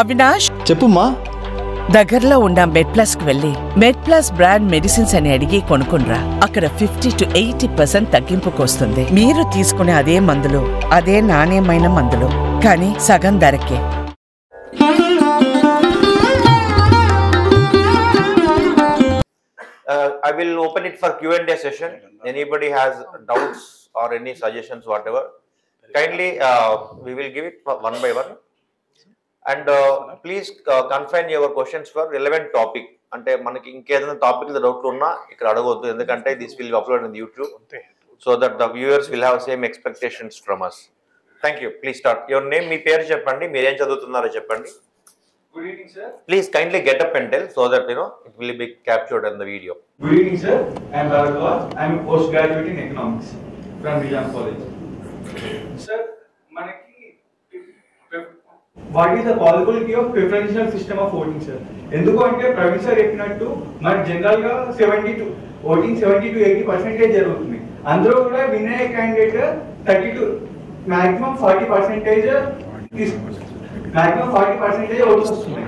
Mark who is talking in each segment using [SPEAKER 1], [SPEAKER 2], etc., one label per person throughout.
[SPEAKER 1] అవినాష్
[SPEAKER 2] చెప్పుమ్మా.
[SPEAKER 1] దగ్గరలో ఉన్న మెడ్+కి వెళ్ళి మెడ్+ బ్రాండ్ మెడిసిన్స్ అని అడిగి కొనుక్కునరా. అక్కడ 50 to 80% తగ్గింపుకు వస్తుంది. మీరు తీసుకునే అదే మందులు, అదే నాణ్యమైన మందులు, కానీ సగం ధరకే.
[SPEAKER 3] I will open it for Q&A session. Anybody has doubts or any suggestions, whatever, kindly we will give it one by one. And please confine your questions for relevant topic. అంటే మనకి ఇంకేదైనా టాపిక్ డౌట్లు ఉన్నా ఇక్కడ అడగవద్దు, ఎందుకంటే this will be upload in YouTube so that the viewers will have same expectations from us. Thank you. Please start. Your name, మీ పేరు చెప్పండి, మీరేం చదువుతున్నారో చెప్పండి.
[SPEAKER 4] Good evening, sir.
[SPEAKER 3] Please kindly get up and tell so that it will be captured in the video.
[SPEAKER 4] Good evening, sir. I am Nageshwar. I am a postgraduate in economics from Vijayam College. Sir, what is the possibility of preferential system of voting, sir? ఎందుకు అంటే Praveen sir చెప్పినట్టు మన general గా 70 to 80% జరుగుతుంది. అందులో కూడా win అయ్యే candidate 30 to maximum 40% oats వస్తున్నాయి.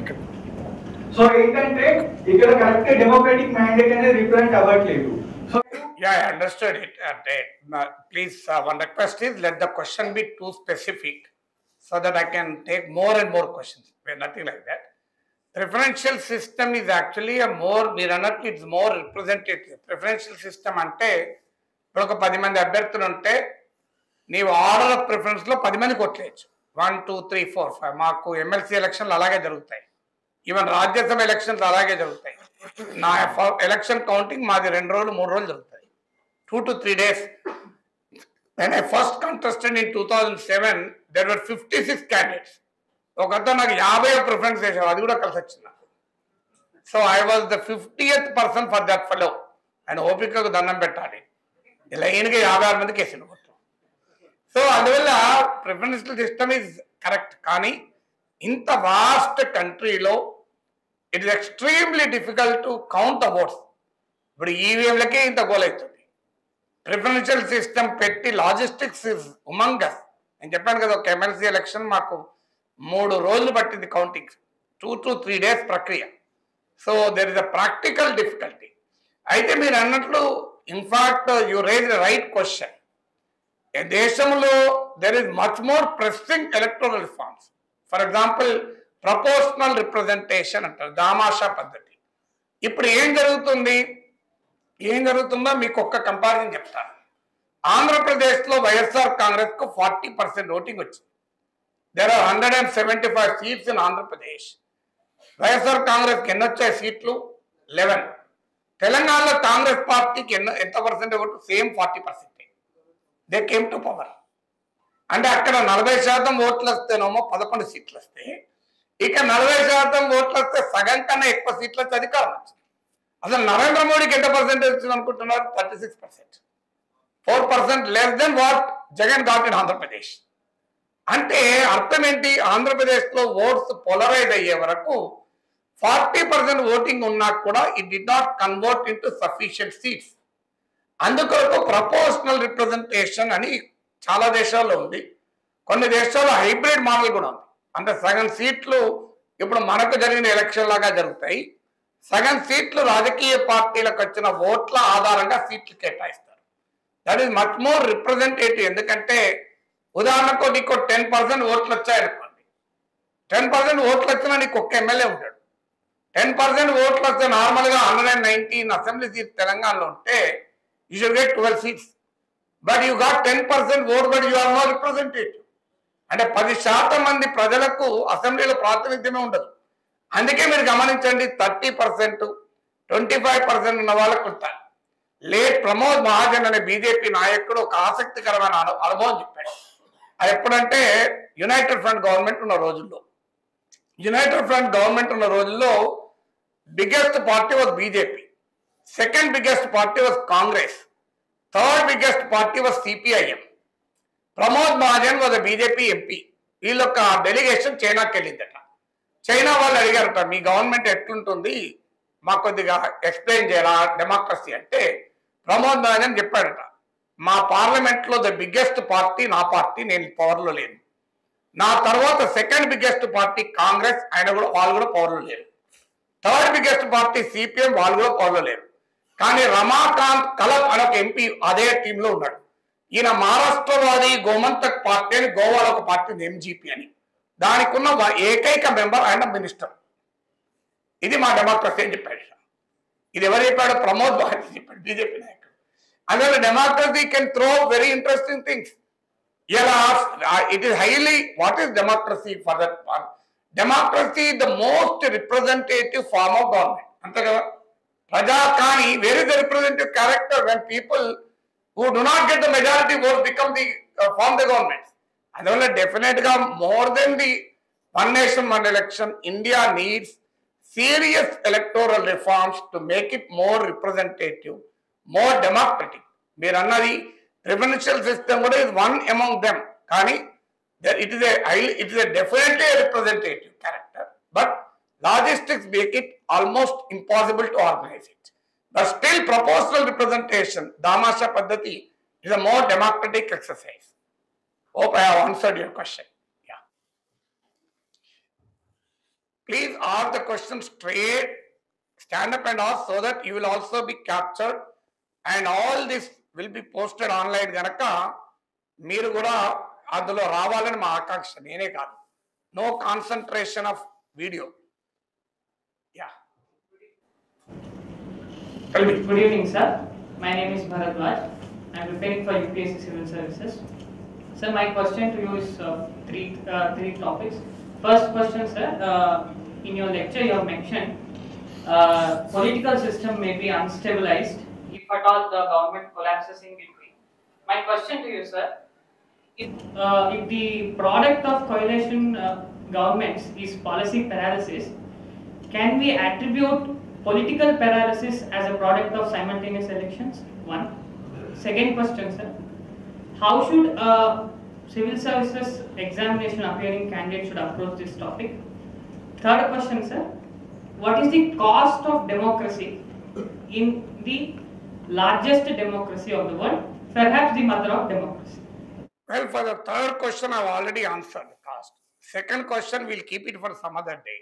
[SPEAKER 4] సో ఏంటంటే ఇక్కడ కరెక్ట్ డెమోక్రటిక్ మ్యాండేట్ అనేది రిప్రజెంట్ అవ్వట్లేదు. So
[SPEAKER 5] I understood it. Please, one request is let the question be too specific so that I can take more and more questions. Nothing like that. Preferential system is actually it's more representative. Preferential system ante ఇప్పుడు ఒక 10 మంది అభ్యర్థులు ఉంటే నీవు order of preference లో 10 మంది కొట్టలేచ్చు. 1 2 3 4 5 మాకు MLC ఎలక్షన్లు అలాగే జరుగుతాయి, ఈవెన్ రాజ్యసభ ఎలక్షన్స్ అలాగే జరుగుతాయి. నా ఎలక్షన్ కౌంటింగ్ మాది 2 రోజులు 3 రోజులు జరుగుతాయి, 2 to 3 days. When I first contested in 2007, there were 56 candidates. ఒకతో నాకు 50 ప్రిఫరెన్స్ చేశారు, అది కూడా కలిసి వచ్చింది. So I was the 50th person for that fellow. ఆయన ఓపికకు దండం పెట్టాలి, ఇలా ఈయనకి 56 మందికి వేసిండు. సో అందువల్ల ప్రిఫరెన్షియల్ సిస్టమ్ ఈజ్ కరెక్ట్, కానీ ఇంత వాస్ట్ కంట్రీలో it is extremely difficult to count the votes. ఇప్పుడు ఈవీఎంలకే ఇంత గోల్ అవుతుంది. ప్రిఫరెన్షియల్ సిస్టమ్ పెట్టి లాజిస్టిక్స్ ఇస్ ఉమంగస్. నేను చెప్పాను కదా, ఒక ఎమ్మెల్సీ ఎలక్షన్ మాకు 3 రోజులు పట్టింది కౌంటింగ్, 2 to 3 days ప్రక్రియ. So there is a practical difficulty. అయితే మీరు అన్నట్లు in fact you raise the right question. దేశంలో there is much more pressing electoral reforms. For example proportional representation అంటారు, దామాషా పద్ధతి. ఇప్పుడు ఏం జరుగుతుందో మీకు ఒక్క కంపారిజన్ చెప్తాను. ఆంధ్రప్రదేశ్లో వైఎస్ఆర్ కాంగ్రెస్ కు 40% ఓటింగ్ వచ్చింది. There are 175 seats in Andhra Pradesh. YSR కాంగ్రెస్కి ఎన్ని వచ్చాయి సీట్లు? 11. తెలంగాణలో కాంగ్రెస్ పార్టీకి ఎంత percent vote? Same 40%. They came to power. అంటే అక్కడ 40% ఓట్లు వస్తేనేమో 11 సీట్లు వస్తే, ఇక 40% ఓట్లు వస్తే సగం కన్నా ఎక్కువ సీట్లు వచ్చి అధికారం వచ్చింది. అసలు నరేంద్ర మోడీకి ఎంత పర్సెంటేజ్ వచ్చింది అనుకుంటున్నారు? 36%. 4% less than what Jagan got in Andhra Pradesh. అంటే అర్థం ఏంటి? ఆంధ్రప్రదేశ్లో ఓట్స్ పోలరైజ్ అయ్యే వరకు 40% ఓటింగ్ ఉన్నా కూడా it did not convert into sufficient seats. అందుకొరకు ప్రపోర్షనల్ రిప్రజెంటేషన్ అని చాలా దేశాల్లో ఉంది. కొన్ని దేశాల్లో హైబ్రిడ్ మోడల్ కూడా ఉంది. అంటే సగం సీట్లు ఇప్పుడు మనకు జరిగిన ఎలక్షన్ లాగా జరుగుతాయి, సగం సీట్లు రాజకీయ పార్టీలకు వచ్చిన ఓట్ల ఆధారంగా సీట్లు కేటాయిస్తారు. That is much more representative. ఎందుకంటే ఉదాహరణకు నీకు 10% ఓట్లు వచ్చాయనుకోండి, 10% ఓట్లు వచ్చినా నీకు ఒక్క ఎమ్మెల్యే ఉంటాడు. 10% ఓట్లు వస్తే నార్మల్గా 119 అసెంబ్లీ సీట్స్ తెలంగాణలో ఉంటే you should get 12 seats, but you got 10% vote, but you are not representative. అంటే 10% మంది ప్రజలకు అసెంబ్లీలో ప్రాతినిధ్యమే ఉండదు. అందుకే మీరు గమనించండి, 30%, 25% ఉన్న వాళ్ళకు ఉంటారు. లేట్ ప్రమోద్ మహాజన్ అనే బీజేపీ నాయకుడు ఒక ఆసక్తికరమైన అనుభవం చెప్పాడు. అది ఎప్పుడంటే యునైటెడ్ ఫ్రంట్ గవర్నమెంట్ ఉన్న రోజుల్లో biggest party was BJP, second biggest party was Congress, third biggest party was CPIM. Pramod Mahajan was BJP MP. వీళ్ళొక డెలిగేషన్ చైనాకి వెళ్ళిందట. చైనా వాళ్ళు అడిగారట, మీ గవర్నమెంట్ ఎట్లుంటుంది, మాకు కొద్దిగా ఎక్స్ప్లెయిన్ చేయాలా డెమోక్రసీ అంటే, ప్రమోద్ మహాజన్ చెప్పాడట, మా పార్లమెంట్లో ద బిగ్గెస్ట్ పార్టీ నా పార్టీ, నేను పవర్లో లేను. నా తర్వాత సెకండ్ బిగ్గెస్ట్ పార్టీ కాంగ్రెస్, వాళ్ళు కూడా పవర్లో లేరు. థర్డ్ బిగ్గెస్ట్ పార్టీ సిపిఎం, వాళ్ళు కూడా పవర్లో లేరు. కానీ రమాకాంత్ కలప్ అనే ఒక ఎంపీ అదే టీంలో ఉన్నాడు. ఈయన మహారాష్ట్రవాది గోమంతక్ పార్టీ అని, గోవాలో ఒక పార్టీ ఎంజీపీ అని, దానికి ఉన్న ఏకైక మెంబర్ ఆయన మినిస్టర్. ఇది మా డెమోక్రసీ అని చెప్పాడు. ఇది ఎవరు చెప్పాడు? ప్రమోద్ బాజీ చెప్పాడు, బీజేపీ నాయకుడు. అందువల్ల democracy can throw very interesting things. ఇలా it is highly, what is democracy for that part? Democracy the most representative form of government, అంతే కదా. ప్రజా కానీ where is the representative character when people who do not get the majority votes become the form the government. అందువల్ల definite గా more than the one nation one election, India needs serious electoral reforms to make it more representative, more democratic. మీరు అన్నది preferential system కూడా is one among them, కానీ it is a definitely representative character, but logistics make it almost impossible to organise it. But still proportional representation, Damasha Paddhati, is a more democratic exercise. Hope I have answered your question. Yeah. Please ask the question straight, stand up and ask so that you will also be captured, and all this will be posted online. Ganaka, Meer Kuda Adulo Ravalani ma Akaksha, Nene Kaadu. No concentration of video. Yeah.
[SPEAKER 2] Good evening, sir. My name is Bharadwaj. I am preparing for UPSC Civil Services. Sir, my question to you is three topics. First question, sir. In your lecture, you have mentioned political system may be unstabilized if at all the government collapses in between. My question to you, sir, if the product of coalition governments is policy paralysis, can we attribute political paralysis as a product of simultaneous elections? One. Second question, sir. How should civil services examination appearing candidate should approach this topic? Third question, sir. What is the cost of democracy in the largest democracy of the world, perhaps the mother of democracy?
[SPEAKER 5] Well, for the third question, I have already answered the cost. Second question, we'll keep it for some other day,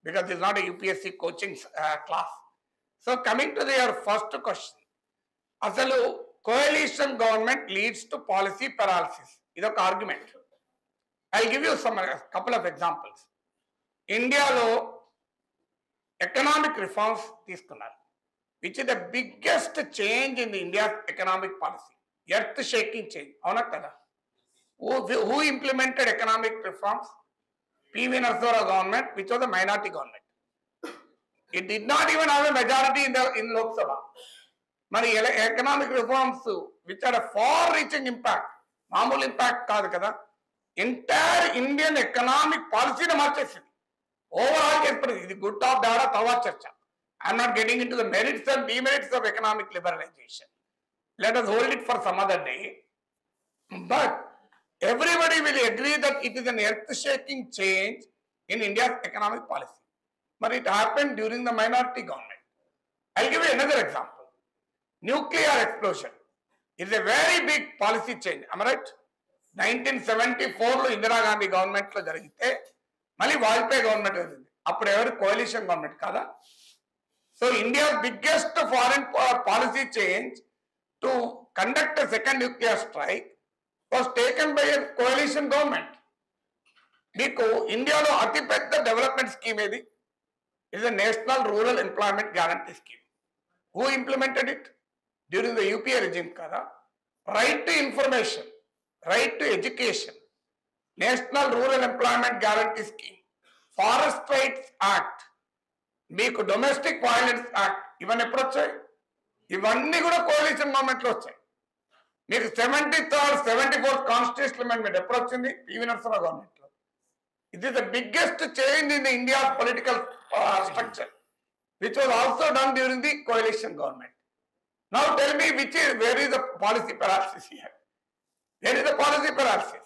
[SPEAKER 5] because it's not a UPSC coaching class. So coming to your first question, asalu coalition government leads to policy paralysis. This is an argument. I'll give you a couple of examples. India lo economic reforms తీసుకున్నారు, which is the biggest change in the India's economic policy. Earth shaking change. అవునా కదా? Who implemented economic reforms? PV Narasimha government, which was a minority government. It did not even have a majority in Lok Sabha. Mari economic reforms which had a far-reaching impact, మామూలు impact కాదు కదా, entire Indian economic policy ని మార్చేసింది. Overall చెప్పండి, ఇది good top data తర్వాత చర్చ. I'm not getting into the merits and demerits of economic liberalization. Let us hold it for some other day. But everybody will agree that it is an earth-shaking change in India's economic policy. But it happened during the minority government. I'll give you another example. Nuclear explosion is a very big policy change. Am I right? 1974 lo Indira Gandhi government lo jarigite, mali Vajpayee government jarigindi. Appudu evaru coalition government kada. So India's biggest foreign policy change to conduct a second nuclear strike was taken by a coalition government. Meeku India lo ati pedda development scheme edi? It is a National Rural Employment Guarantee Scheme. Who implemented it? During the UPA regime kada. Right to information, right to education, National Rural Employment Guarantee Scheme, Forest Rights Act, meeku Domestic Violence Act, ivan eppudu vachai? Ivanni kuda coalition government lo vachai. Meeku 73rd, 74th Constitutional Amendment eppudu vachindi? PV Narasimha government. It is the biggest change in the India's political structure, which was also done during the coalition government. Now tell me where is the policy paralysis here? There is a policy paralysis.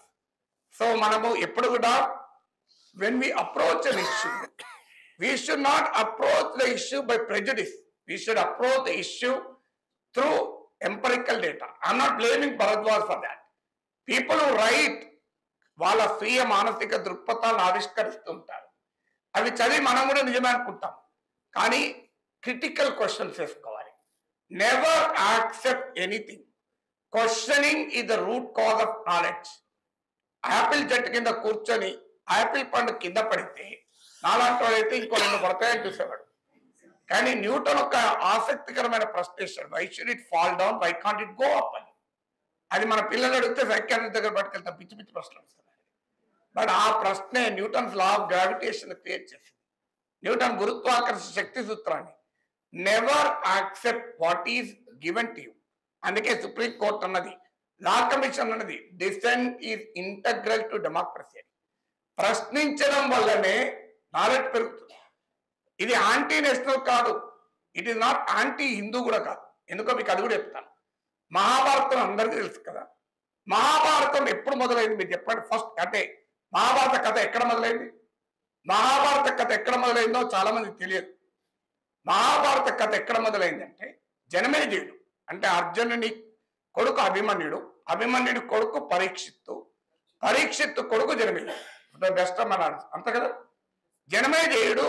[SPEAKER 5] So manamu eppudu kuda when we approach an issue, we should not approach the issue by prejudice. We should approach the issue through empirical data. I'm not blaming Bharadwaj for that. People who write వాళ్ళ స్వీయ మానసిక దృక్పథాలను ఆవిష్కరిస్తుంటారు. అవి చదివి మనం కూడా నిజమే అనుకుంటాం, కానీ క్రిటికల్ క్వశ్చన్స్ వేసుకోవాలి. Never accept anything. Questioning is the root cause of knowledge. Apple చెట్టు కింద కూర్చొని యాపిల్ పండు కింద పడితే నాలాంటి వాడైతే ఇంకో 2 పడతాయని చూసేవాడు. కానీ న్యూటన్ ఒక ఆసక్తికరమైన ప్రశ్న వేశాడు, why should it fall down, why can't it go up అని. అది మన పిల్లలు అడిగితే సైకాలజిస్ట్ దగ్గర పట్టుకెళ్తాం, పిచ్చి పిచ్చి ప్రశ్నలు వస్తున్నాయి. బట్ ఆ ప్రశ్నే Newton's law of gravitation create చేసింది. న్యూటన్ గురుత్వాకర్షణ శక్తి సూత్రాన్ని. Never accept what is given to you. అందుకే సుప్రీం కోర్ట్ అన్నది, లా కమిషన్ అన్నది, dissent is integral to democracy. ప్రశ్నించడం వల్లనే నాలెడ్జ్ పెరుగుతుంది. ఇది యాంటీ నేషనల్ కాదు, it is not anti Hindu కూడా కాదు. ఎందుకో మీకు అది కూడా చెప్తాను. మహాభారతం అందరికీ తెలుసు కదా. మహాభారతం ఎప్పుడు మొదలైంది మీరు చెప్పండి ఫస్ట్. అంటే మహాభారత కథ ఎక్కడ మొదలైంది? మహాభారత కథ ఎక్కడ మొదలైందో చాలా మందికి తెలియదు. మహాభారత కథ ఎక్కడ మొదలైందంటే జనమేజయుడు, అంటే అర్జునుని కొడుకు అభిమన్యుడు, అభిమన్యుడి కొడుకు పరీక్షిత్తు, పరీక్షిత్తు కొడుకు జనమేజయుడు. బెస్ట్ అన్నాడు అంత కదా. జనమేజయుడు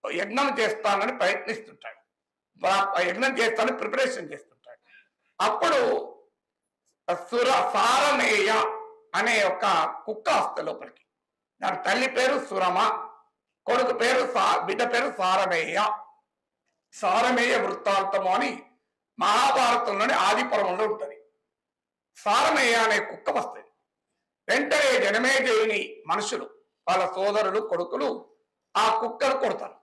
[SPEAKER 5] యజ్ఞం చేస్తానని ప్రయత్నిస్తుంటాడు, యజ్ఞం చేస్తానని ప్రిపరేషన్ చేస్తుంటాడు. అప్పుడు సారమేయ అనే ఒక కుక్క వస్తుంది లోపలికి. దాని తల్లి పేరు సురమ, కొడుకు పేరు బిడ్డ పేరు సారమేయ. సారమేయ వృత్తాంతము అని మహాభారతంలోని ఆది పర్వంలో ఉంటుంది. సారమేయ అనే కుక్క వస్తుంది. వెంటనే జనమేజయుని మనుషులు, వాళ్ళ సోదరులు, కొడుకులు ఆ కుక్కను కొడతారు.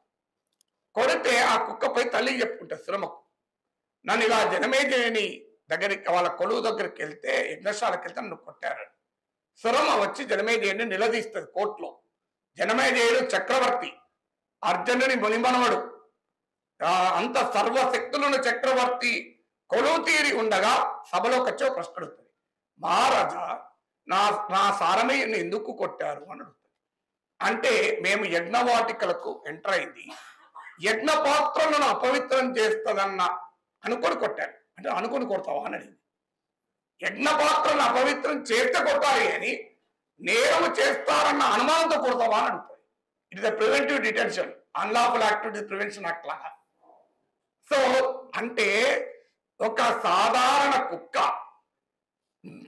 [SPEAKER 5] కొడితే ఆ కుక్కపై తల్లికి చెప్పుకుంటారు సురమకు, నన్ను ఇలా జనమేజయుని దగ్గరికి, వాళ్ళ కొలువు దగ్గరికి వెళ్తే, యజ్ఞశాలకు వెళ్తే నన్ను కొట్టారు. సురమ వచ్చి జనమేజయుడిని నిలదీస్తుంది కోర్టులో. జనమేజయుడు చక్రవర్తి, అర్జునుని మునిమనవడు, అంత సర్వశక్తులను చక్రవర్తి కొలువు తీరి ఉండగా సభలోకి వచ్చే ప్రశ్న అడుగుతుంది, మహారాజా నా సారమేయుని ఎందుకు కొట్టారు అని అడుగుతుంది. అంటే మేము యజ్ఞవాటికలకు ఎంటర్ అయింది, యజ్ఞ పాత్రలను అపవిత్రం చేస్తుందన్న అనుకొని కొట్టాను. అంటే అనుకొని కొడతావా అని అడిగింది. యజ్ఞ పాత్రలను అపవిత్రం చేస్తే కొట్టాలి అని నేరం చేస్తారన్న అనుమానంతో కొడతావా అని అడుగుతుంది. It is the preventive detention, unlawful activities prevention act లాగా. సో అంటే ఒక సాధారణ కుక్క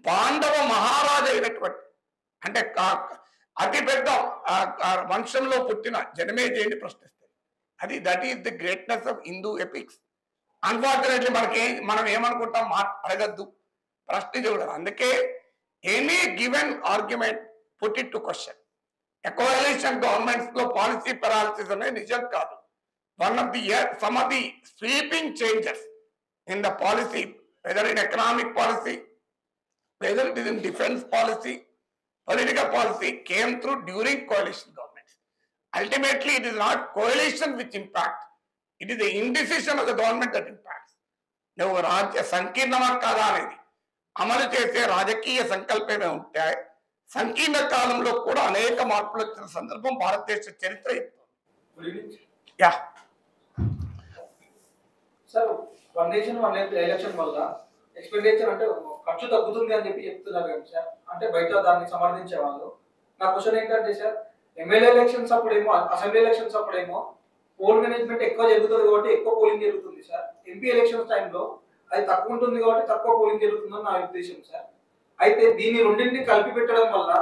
[SPEAKER 5] పాండవ మహారాజు అయినటువంటి, అంటే అతిపెద్ద వంశంలో పుట్టిన జనమేజయుని ప్రశ్నిస్తుంది. అది that is the greatness of Hindu epics. Unfortunately మనం ఏమనుకుంటాం, అడగద్దు, ప్రశ్నించకూడదు. అందుకే any given argument put it to question. కోalition governments లో పాలసీ పెరాలిసిస్ అనేది నిజం కాదు. some of the sweeping changes in the policy, whether in economic policy, whether it is in defense policy, political policy, came through during coalition governments. Ultimately, it is not coalition which impact, it is the indecision of the government that impacts. నువ్వు రాజ్య సంకీర్ణమా కాదా అనేది అమలు చేసే రాజకీయ సంకల్పమే ఉంటాయి. సంకీర్ణ కాలంలో కూడా అనేక మార్పులు వచ్చిన సందర్భం భారతదేశ చరిత్ర చెప్తుంది. Yeah
[SPEAKER 6] sir, one nation one election వల్ల ఎక్స్పెండిచర్ అంటే ఖర్చు తగ్గుతుంది అని చెప్పి చెప్తున్నారు కదా సార్, అంటే బయట దాన్ని సమర్థించే వాళ్ళు. నా క్వశ్చన్ ఏంటంటే సార్, ఎమ్మెల్యే ఎలక్షన్స్ అప్పుడేమో, అసెంబ్లీ ఎలక్షన్స్ అప్పుడేమో పోల్ మేనేజ్మెంట్ ఎక్కువ జరుగుతుంది కాబట్టి ఎక్కువ పోలింగ్ జరుగుతుంది సార్. ఎంపీ ఎలక్షన్స్ టైంలో అది తక్కువ ఉంటుంది కాబట్టి తక్కువ పోలింగ్ జరుగుతుందని నా ఉద్దేశం సార్. అయితే దీన్ని రెండింటిని కలిపి పెట్టడం వల్ల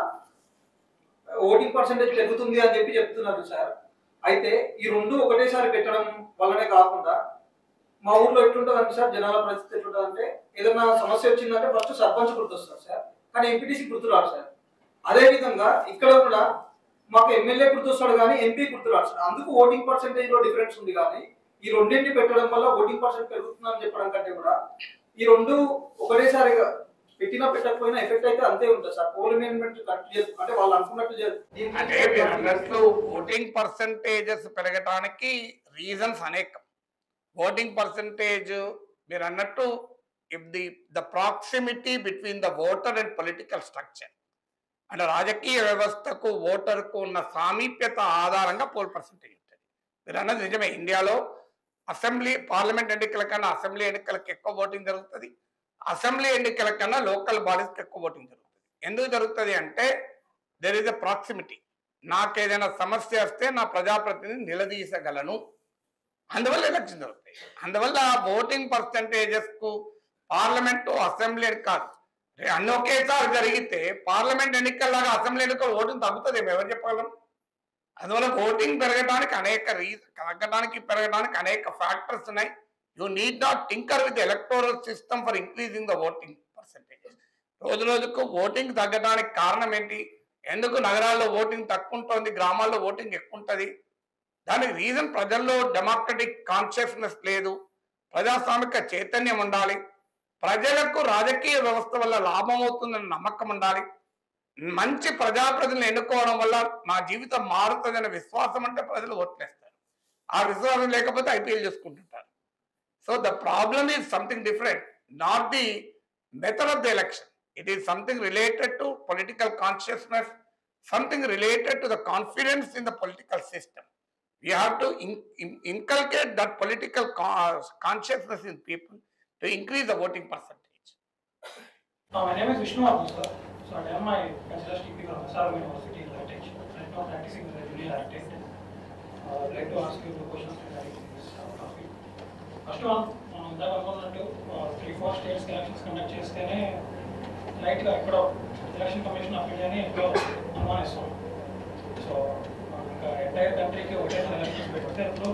[SPEAKER 6] ఓటింగ్ పర్సెంటేజ్ పెరుగుతుంది అని చెప్పి చెప్తున్నారు సార్. అయితే ఈ రెండు ఒకటేసారి పెట్టడం వల్లనే కాకుండా మా ఊర్లో ఎట్లుంటుంది అంటే సార్, జనాల పరిస్థితి ఎట్లుంటుంది అంటే, ఏదైనా సమస్య వచ్చిందంటే ఫస్ట్ సర్పంచ్ గుర్తొస్తారు సార్, కానీ ఎంపీటీసీ గుర్తురాడు సార్. అదేవిధంగా ఇక్కడ కూడా మాకు ఎమ్మెల్యే గుర్తొస్తాడు కానీ ఎంపీ గుర్తురాడు సార్. అందుకు ఓటింగ్ పర్సెంటేజ్ లో డిఫరెన్స్ ఉంది. కానీ ఈ రెండింటిని పెట్టడం వల్ల ఓటింగ్ పర్సెంట్ పెరుగుతుందని చెప్పడం కంటే కూడా ఈ రెండు ఒకటేసారిగా పెట్టినా పెట్టకపోయినా ఎఫెక్ట్ అయితే అంతే ఉంటుంది సార్. పోల్ మేనేజ్మెంట్ కరెక్ట్ అంటే వాళ్ళు అనుకున్నట్టు
[SPEAKER 5] ఓటింగ్ పర్సెంటేజెస్ పెరగడానికి రీజన్స్ అనేకం. ఓటింగ్ పర్సెంటేజ్ మీరు అన్నట్టు if the proximity between the voter and political structure, అంటే రాజకీయ వ్యవస్థకు ఓటర్కు ఉన్న సామీప్యత ఆధారంగా పోల్ పర్సెంటేజ్ ఉంటుంది. మీరు అన్నది నిజమే. ఇండియాలో పార్లమెంట్ ఎన్నికల కన్నా అసెంబ్లీ ఎన్నికలకు ఎక్కువ ఓటింగ్ జరుగుతుంది, అసెంబ్లీ ఎన్నికల కన్నా లోకల్ బాడీస్కి ఎక్కువ ఓటింగ్ జరుగుతుంది. ఎందుకు జరుగుతుంది అంటే దెర్ ఇస్ ఎ ప్రాక్సిమిటీ. నాకేదైనా సమస్య వస్తే నా ప్రజాప్రతినిధిని నిలదీసగలను, అందువల్ల ఎలక్షన్ జరుగుతాయి. అందువల్ల ఓటింగ్ పర్సంటేజెస్కు పార్లమెంటు అసెంబ్లీ కాదు, అన్ని ఒకేసారి జరిగితే పార్లమెంట్ ఎన్నికల్లాగా అసెంబ్లీ ఎన్నికలు ఓటింగ్ తగ్గుతుంది, ఎవరు చెప్పగలం? అందువల్ల ఓటింగ్ పెరగడానికి పెరగడానికి అనేక ఫ్యాక్టర్స్ ఉన్నాయి. You need not tinker with electoral system for increasing the voting percentages. రోజు రోజుకు ఓటింగ్ తగ్గడానికి కారణం ఏంటి? ఎందుకు నగరాల్లో ఓటింగ్ తక్కువ ఉంటుంది, గ్రామాల్లో ఓటింగ్ ఎక్కువ ఉంటుంది? దానికి రీజన్ ప్రజల్లో డెమోక్రటిక్ కాన్షియస్నెస్ లేదు, ప్రజాస్వామిక చైతన్యం ఉండాలి, ప్రజలకు రాజకీయ వ్యవస్థ వల్ల లాభం అవుతుందని నమ్మకం ఉండాలి, మంచి ప్రజాప్రతినిధులను ఎన్నుకోవడం వల్ల నా జీవితం మారుతుందనే విశ్వాసం అంటే ప్రజలు ఓట్లేస్తారు. ఆ విశ్వాసం లేకపోతే ఐపీఎల్ చేసుకుంటుంటారు. So the problem is something different, not the method of the election. It is something related to political consciousness, something related to the confidence in the political system. We have to inculcate that political consciousness in people to increase the voting percentage.
[SPEAKER 7] My name is Vishnu, sir. So I am my bachelor's degree from SR University in Latex. Right now practicing in the junior architect. I would like to ask you two questions regarding this topic. First one, that I want to 3-4 states elections conduct chestene light గా ఇక్కడ election commission of ఇండియాని ఎక్కువ అనుమానిస్తాం. So ఇంకా entire కంట్రీకి ఒకటే elections పెడితే ఇప్పుడు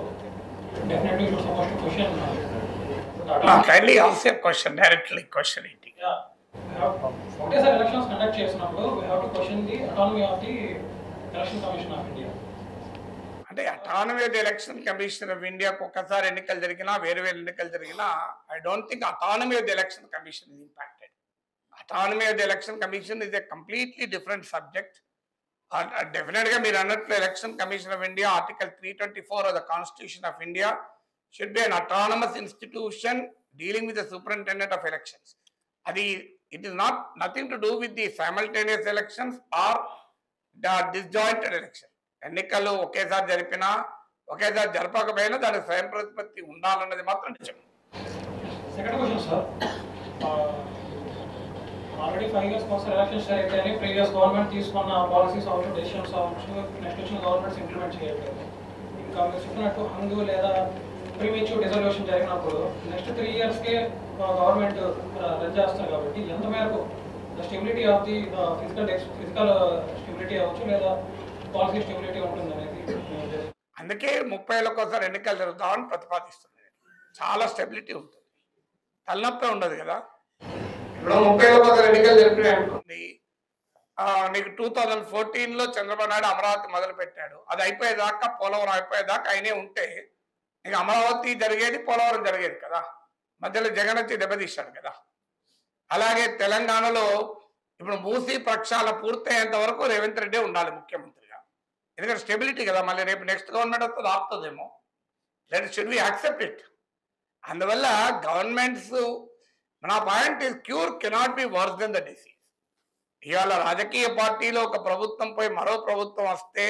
[SPEAKER 7] definitely you suppose to question
[SPEAKER 5] kindly ask your question directly, question it.
[SPEAKER 7] ఒకటేసారి ఎలక్షన్స్ కండక్ట్ చేసినప్పుడు we have to question the autonomy of the election commission of India.
[SPEAKER 5] అంటే autonomy of the election commission ఆఫ్ ఇండియాకు ఒకసారి ఎన్నికలు జరిగినా వేరు ఎన్నికలు జరిగినా I don't think autonomy of the election commission is impacted. Autonomy of the election commission is a completely different subject. Definitely మీరు అన్నట్లు election commission of India article 324 of the Constitution of India should be an autonomous institution dealing with the superintendent of elections. అది it is nothing to do with the simultaneous elections or the disjointed election. ఎన్నికలు ఒకేసారి జరిపినా ఒకేసారి జరపకపోయినా దానికి స్వయం ప్రతిపత్తి ఉండాలన్నది మాత్రం నిజం.
[SPEAKER 7] Second question sir, already 5 years కోసం ఎలక్షన్స్ జరిగితే ప్రీవియస్ గవర్నమెంట్ తీసుకున్న పాలసీస్ అవచ్చు, డెసిషన్స్ అవచ్చు, నెక్స్ట్ వచ్చిన గవర్నమెంట్స్ ఇంప్లిమెంట్ చేయట్లేదు. ఇంకా మీరు చెప్పినట్టు హంగు లేదా ప్రీమేచ్యూర్ డిజల్యూషన్ జరిగినప్పుడు నెక్స్ట్ 3 yearsకే గవర్నమెంట్ రన్ చేస్తారు కాబట్టి ఎంత మేరకు stability of the physical stability అవచ్చు లేదా పాలసీ స్టెబిలిటీ ఉంటుంది అనేది.
[SPEAKER 5] అందుకే 30 ఏళ్ళకోసారి ఎన్నికలు జరుగుతామని ప్రతిపాదిస్తుంది. చాలా స్టెబిలిటీ ఉంటుంది, తలనొప్పి ఉండదు కదా. ఇప్పుడు 30 ఏళ్ళకోసారి ఎన్నికలు జరిపినాయి అనుకోండి, నీకు 2014లో చంద్రబాబు నాయుడు అమరావతి మొదలు పెట్టాడు, అది అయిపోయేదాకా పోలవరం అయిపోయేదాకా అయినే ఉంటే నీకు అమరావతి జరిగేది, పోలవరం జరిగేది కదా. మధ్యలో జగన్ వచ్చి దెబ్బతీశాడు కదా. అలాగే తెలంగాణలో ఇప్పుడు మూసీ ప్రక్షాళన పూర్తయ్యేంత వరకు రేవంత్ రెడ్డి ఉండాలి ముఖ్యమంత్రిగా, ఎందుకంటే స్టెబిలిటీ కదా. మళ్ళీ రేపు నెక్స్ట్ గవర్నమెంట్ వస్తుంది, ఆపుతుందేమో. Should we accept it. అందువల్ల గవర్నమెంట్స్, నా point is cure cannot be worse than the disease. ఇవాళ రాజకీయ పార్టీలో ఒక ప్రభుత్వం పోయి మరో ప్రభుత్వం వస్తే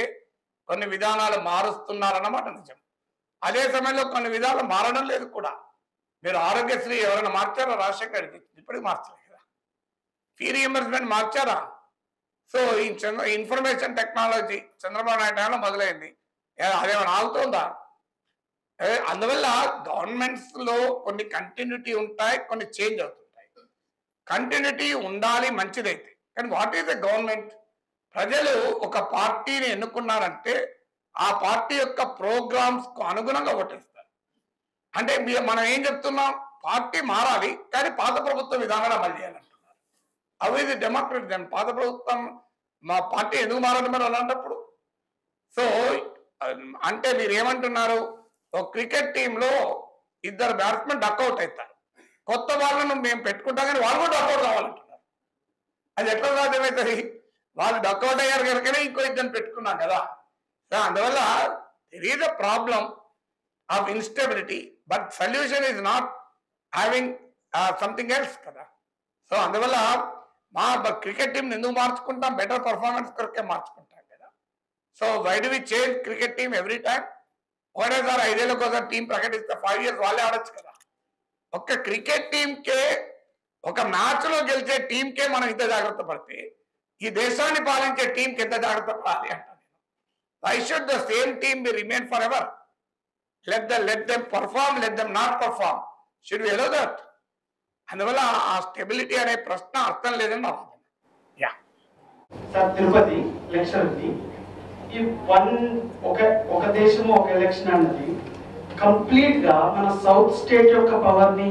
[SPEAKER 5] కొన్ని విధానాలు మారుస్తున్నారన్నమాట నిజం. అదే సమయంలో కొన్ని విధాలు మారడం లేదు కూడా. మీరు ఆరోగ్యశ్రీ ఎవరైనా మార్చారా? రాజశేఖర్ ఇప్పటికి మార్చలేదు కదా. ఫీ రీఎంబర్స్మెంట్ మార్చారా? సో ఈ ఇన్ఫర్మేషన్ టెక్నాలజీ చంద్రబాబు నాయుడు టైంలో మొదలైంది, అదేమైనా ఆగుతుందా? అందువల్ల గవర్నమెంట్స్ లో కొన్ని కంటిన్యూటీ ఉంటాయి, కొన్ని చేంజ్ అవుతుంటాయి. కంటిన్యూటీ ఉండాలి మంచిదైతే, కానీ వాట్ ఈస్ ద గవర్నమెంట్? ప్రజలు ఒక పార్టీని ఎన్నుకున్నారంటే ఆ పార్టీ యొక్క ప్రోగ్రామ్స్ కు అనుగుణంగా ఓటేస్తారు. అంటే మనం ఏం చెప్తున్నాం, పార్టీ మారాలి కానీ పాత ప్రభుత్వ విధానాలు అమలు చేయాలంటున్నారు. అవి ఇది డెమోక్రటిజం. పాత ప్రభుత్వం మా పార్టీ ఎందుకు మారాలి మరి అలాంటప్పుడు? సో అంటే మీరు ఏమంటున్నారు, ఒక క్రికెట్ టీంలో 2 బ్యాట్స్మెన్ డక్అవుట్ అవుతారు, కొత్త వాళ్ళను మేము పెట్టుకుంటాం కానీ వాళ్ళు కూడా డక్అవుట్ కావాలంటున్నారు. అది ఎట్లా సాధ్యమవుతుంది? వాళ్ళు డక్అవుట్ అయ్యారు కనుకనే ఇంకో 2 పెట్టుకున్నాం కదా. అందువల్ల there is a problem of instability, but solution is not having something else కదా. సో అందువల్ల మా క్రికెట్ టీం ఎందుకు మార్చుకుంటాం? బెటర్ పర్ఫార్మెన్స్ కొరకే మార్చుకుంటాం కదా. So why do we change cricket team every time? ఒకటేసారి 5 ఏళ్ళకోసారి టీం ప్రకటిస్తే 5 years వాళ్ళే ఆడొచ్చు కదా. ఒక్క క్రికెట్ టీంకే, ఒక మ్యాచ్లో గెలిచే టీంకే మనం ఇంత జాగ్రత్త పడితే ఈ దేశాన్ని పాలించే టీంకి ఎంత జాగ్రత్త పడాలి అంటాను. Why should the same team be remain for ever? let them perform, let them not perform. Should we allow that? అందువల్ల ఆ స్టెబిలిటీ అనే ప్రశ్న అర్థం లేదని నా వాదన. యా
[SPEAKER 8] సార్, తిరుపతి ఎలక్షన్ ఉంది. ఈ ఒక దేశము ఒక ఎలక్షన్ అన్నది కంప్లీట్ గా మన సౌత్ స్టేట్ యొక్క పవర్ ని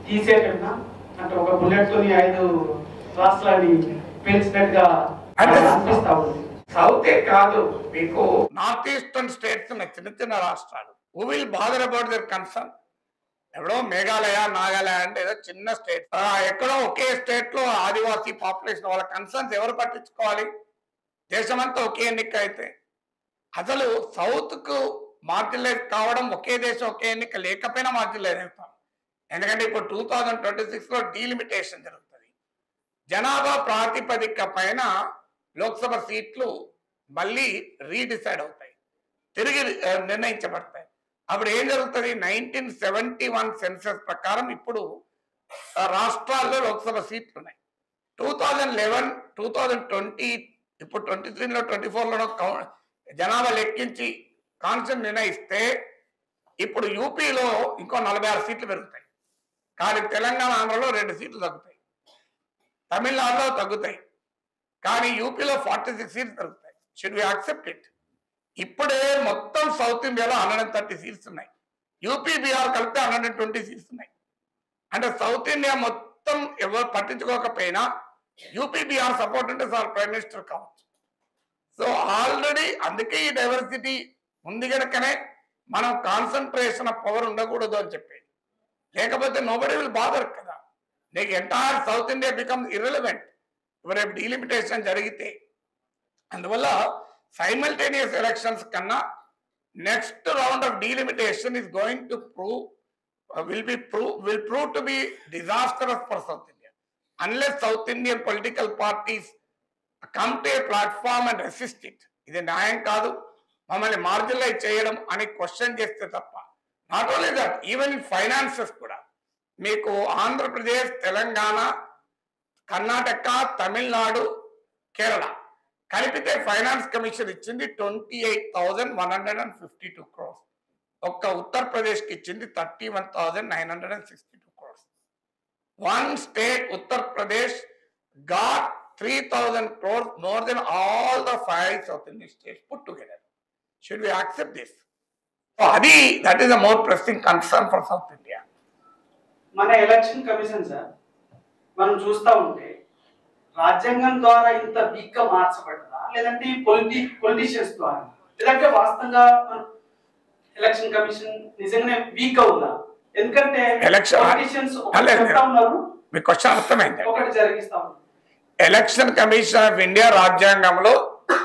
[SPEAKER 8] తీసేటన్నా, అంటే ఒక బుల్లెట్ తోని 5 రాష్ట్రాలని పేల్చినట్టుగా అనిపిస్తా ఉంది.
[SPEAKER 5] సౌతే కాదు, మీకు నార్త్ ఈస్టర్న్ స్టేట్స్ ఉన్నాయి, చిన్న చిన్న రాష్ట్రాలు. Who will bother about their concern? ఎక్కడో మేఘాలయ, నాగాలయ అంటే ఏదో చిన్న స్టేట్, ఎక్కడో ఒకే స్టేట్ లో ఆదివాసీ పాపులేషన్, వాళ్ళ కన్సర్న్స్ ఎవరు పట్టించుకోవాలి? దేశమంతా ఒకే ఎన్నిక అయితే అసలు సౌత్ కు మార్జినలైజ్ కావడం, ఒకే దేశం ఒకే ఎన్నిక లేకపోయినా మార్జినలైజ్ అవుతాం. ఎందుకంటే ఇప్పుడు 2026 లో డీలిమిటేషన్ జరుగుతుంది. జనాభా ప్రాతిపదిక పైన లోక్సభ సీట్లు మళ్ళీ రీడిసైడ్ అవుతాయి, తిరిగి నిర్ణయించబడతాయి. అప్పుడు ఏం జరుగుతుంది? 1971 సెన్సస్ ప్రకారం ఇప్పుడు రాష్ట్రాల్లో లోక్సభ సీట్లు ఉన్నాయి. 2011, 2020, ఇప్పుడు 23లో 24లో జనాభా లెక్కించి కాన్స్టిట్యూషన్ నిర్ణయిస్తే ఇప్పుడు యూపీలో ఇంకో 46 సీట్లు పెరుగుతాయి. కానీ తెలంగాణ, ఆంధ్రలో 2 సీట్లు తగ్గుతాయి, తమిళనాడులో తగ్గుతాయి, కానీ యూపీలో 46 సీట్లు పెరుగుతాయి. Should we accept it? ఇప్పుడే మొత్తం సౌత్ ఇండియాలో 130 సీట్స్ ఉన్నాయి, యూపీ, బీహార్ కలిపితే 120 సీట్స్ ఉన్నాయి. అంటే సౌత్ ఇండియా మొత్తం ఎవరు పట్టించుకోకపోయినా యూపీ, బీహార్ సపోర్ట్ ఉంటే సార్ ప్రైమ్ మినిస్టర్ కావచ్చు. సో ఆల్రెడీ అందుకే ఈ డైవర్సిటీ ఉంది కనుకనే మనం కాన్సన్ట్రేషన్ ఆఫ్ పవర్ ఉండకూడదు అని చెప్పేది. లేకపోతే నోబడీ విల్ బాదర్ కదా. నీకు entire south India becomes irrelevant రేపు డీలిమిటేషన్ జరిగితే. అందువల్ల సైమల్టేనియస్ ఎలక్షన్స్ కన్నా next round of delimitation is going to will prove to be disastrous for South India unless South Indian political parties come to a platform and resist it. ఇది న్యాయం కాదు, మమ్మల్ని marginalise చేయడం అని question చేస్తే తప్ప. Not only that, even finances కూడా మీకు ఆంధ్రప్రదేశ్, తెలంగాణ, కర్ణాటక, తమిళనాడు, కేరళ కలిపితే ఫైనాన్స్ కమిషన్ ఇచ్చింది 28,152 crores. ఒక్క ఉత్తరప్రదేశ్కి ఇచ్చింది 31,962 crores. One state, Uttar Pradesh, got 3,000 crores more than all the 5 South Indian states put together. Should we accept this? So that is a more pressing concern for South India.
[SPEAKER 8] మన election commission sir, మనం చూస్తా ఉంటే రాజ్యాంగం ద్వారా ఇంత week గా మార్చబడ్డా, లేదంటే politicians ద్వారా, లేదంటే వాస్తవంగా ఎలక్షన్ కమిషన్ నిజంగానే వీక్ అవుతుందా? ఎందుకంటే పొలిటీషియన్స్ ఉన్నారు,
[SPEAKER 5] మీ క్వశ్చన్ అర్థమైంది.
[SPEAKER 8] ఒకటి జరిగిస్తా ఉన్నారు.
[SPEAKER 5] ఎలక్షన్ కమిషన్ ఆఫ్ ఇండియా రాజ్యాంగంలో